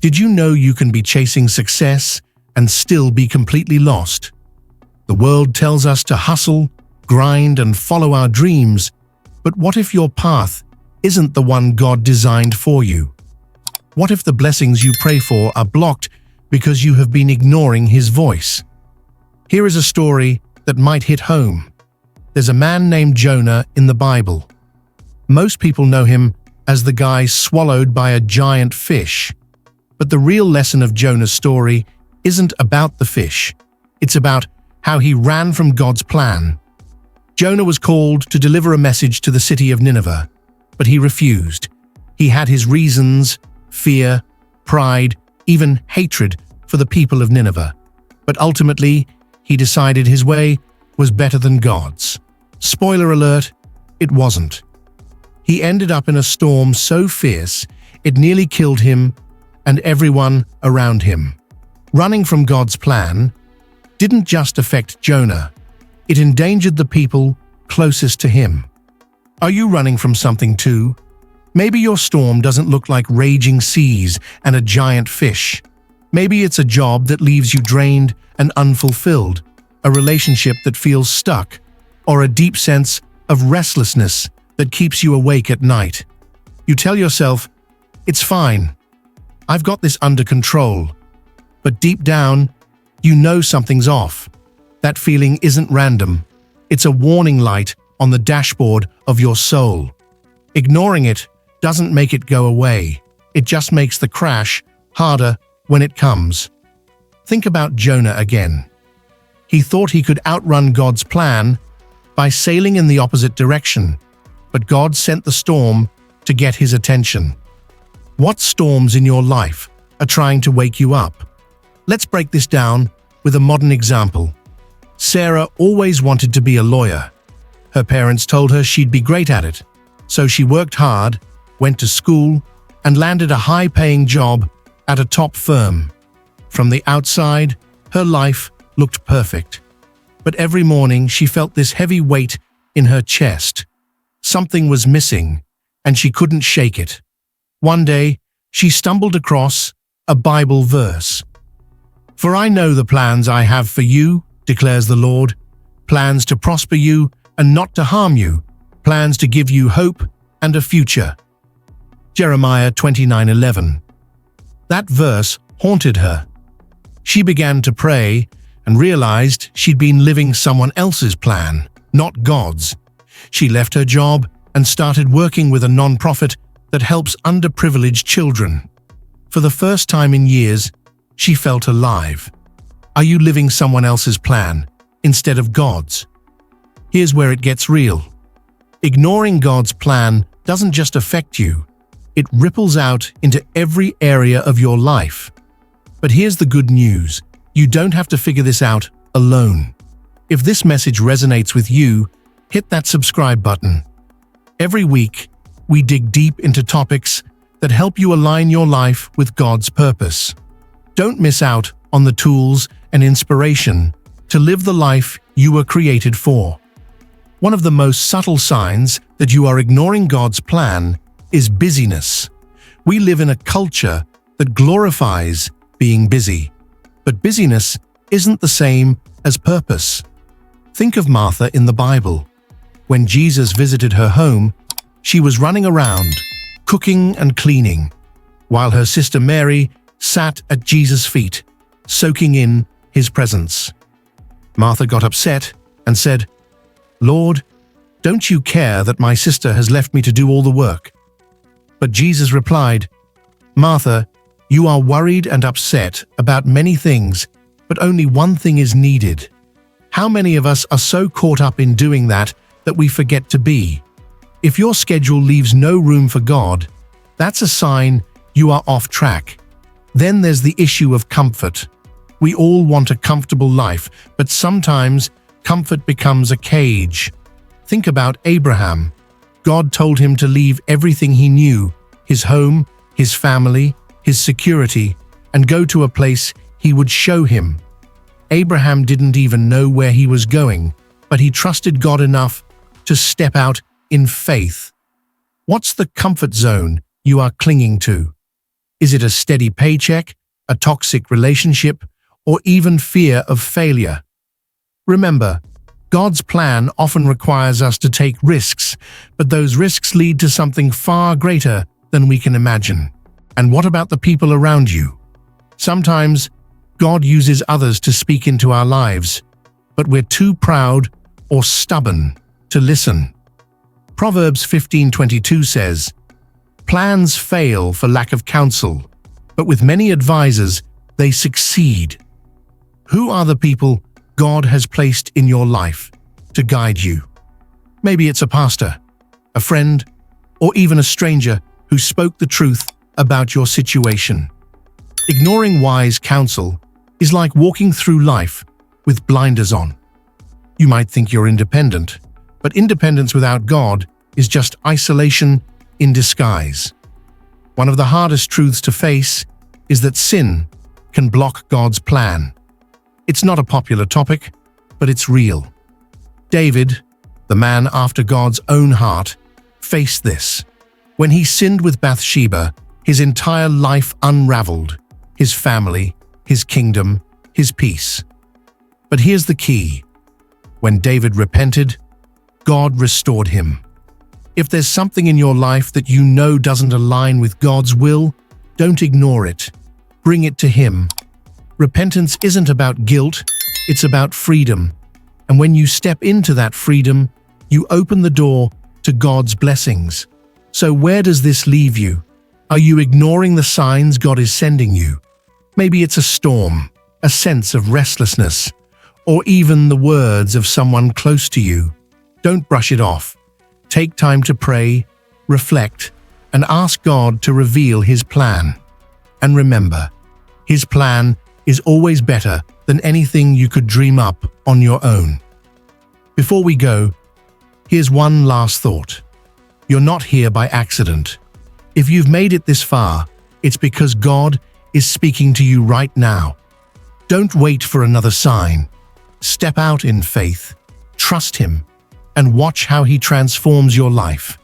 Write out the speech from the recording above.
Did you know you can be chasing success and still be completely lost? The world tells us to hustle, grind, and follow our dreams, but what if your path isn't the one God designed for you? What if the blessings you pray for are blocked because you have been ignoring His voice? Here is a story that might hit home. There's a man named Jonah in the Bible. Most people know him as the guy swallowed by a giant fish. But the real lesson of Jonah's story isn't about the fish. It's about how he ran from God's plan. Jonah was called to deliver a message to the city of Nineveh, but he refused. He had his reasons: fear, pride, even hatred for the people of Nineveh. But ultimately, he decided his way was better than God's. Spoiler alert, it wasn't. He ended up in a storm so fierce it nearly killed him and everyone around him. Running from God's plan didn't just affect Jonah, it endangered the people closest to him. Are you running from something too? Maybe your storm doesn't look like raging seas and a giant fish. Maybe it's a job that leaves you drained and unfulfilled, a relationship that feels stuck, or a deep sense of restlessness that keeps you awake at night. You tell yourself, "It's fine. I've got this under control." But deep down, you know something's off. That feeling isn't random. It's a warning light on the dashboard of your soul. Ignoring it doesn't make it go away. It just makes the crash harder when it comes. Think about Jonah again. He thought he could outrun God's plan by sailing in the opposite direction, but God sent the storm to get his attention. What storms in your life are trying to wake you up? Let's break this down with a modern example. Sarah always wanted to be a lawyer. Her parents told her she'd be great at it, so she worked hard, went to school, and landed a high-paying job at a top firm. From the outside, her life looked perfect. But every morning she felt this heavy weight in her chest. Something was missing, and she couldn't shake it. One day, she stumbled across a Bible verse. "For I know the plans I have for you, declares the Lord, plans to prosper you and not to harm you, plans to give you hope and a future." Jeremiah 29:11. That verse haunted her. She began to pray and realized she'd been living someone else's plan, not God's. She left her job and started working with a non-profit that helps underprivileged children. For the first time in years, she felt alive. Are you living someone else's plan instead of God's? Here's where it gets real. Ignoring God's plan doesn't just affect you, it ripples out into every area of your life. But here's the good news. You don't have to figure this out alone. If this message resonates with you, hit that subscribe button. Every week, we dig deep into topics that help you align your life with God's purpose. Don't miss out on the tools and inspiration to live the life you were created for. One of the most subtle signs that you are ignoring God's plan is busyness. We live in a culture that glorifies being busy, but busyness isn't the same as purpose. Think of Martha in the Bible. When Jesus visited her home, she was running around, cooking and cleaning, while her sister Mary sat at Jesus' feet, soaking in his presence. Martha got upset and said, "Lord, don't you care that my sister has left me to do all the work?" But Jesus replied, "Martha, you are worried and upset about many things, but only one thing is needed." How many of us are so caught up in doing that we forget to be? If your schedule leaves no room for God, that's a sign you are off track. Then there's the issue of comfort. We all want a comfortable life, but sometimes comfort becomes a cage. Think about Abraham. God told him to leave everything he knew, his home, his family, his security, and go to a place he would show him. Abraham didn't even know where he was going, but he trusted God enough to step out in faith. What's the comfort zone you are clinging to? Is it a steady paycheck, a toxic relationship, or even fear of failure? Remember, God's plan often requires us to take risks, but those risks lead to something far greater than we can imagine. And what about the people around you? Sometimes, God uses others to speak into our lives, but we're too proud or stubborn to listen. Proverbs 15:22 says, "Plans fail for lack of counsel, but with many advisors they succeed." Who are the people God has placed in your life to guide you? Maybe it's a pastor, a friend, or even a stranger who spoke the truth about your situation. Ignoring wise counsel is like walking through life with blinders on. You might think you're independent, but independence without God is just isolation in disguise. One of the hardest truths to face is that sin can block God's plan. It's not a popular topic, but it's real. David, the man after God's own heart, faced this. When he sinned with Bathsheba, his entire life unraveled: his family, his kingdom, his peace. But here's the key. When David repented, God restored him. If there's something in your life that you know doesn't align with God's will, don't ignore it. Bring it to Him. Repentance isn't about guilt, it's about freedom. And when you step into that freedom, you open the door to God's blessings. So where does this leave you? Are you ignoring the signs God is sending you? Maybe it's a storm, a sense of restlessness, or even the words of someone close to you. Don't brush it off. Take time to pray, reflect, and ask God to reveal His plan. And remember, His plan is always better than anything you could dream up on your own. Before we go, here's one last thought. You're not here by accident. If you've made it this far, it's because God is speaking to you right now. Don't wait for another sign. Step out in faith, trust Him, and watch how He transforms your life.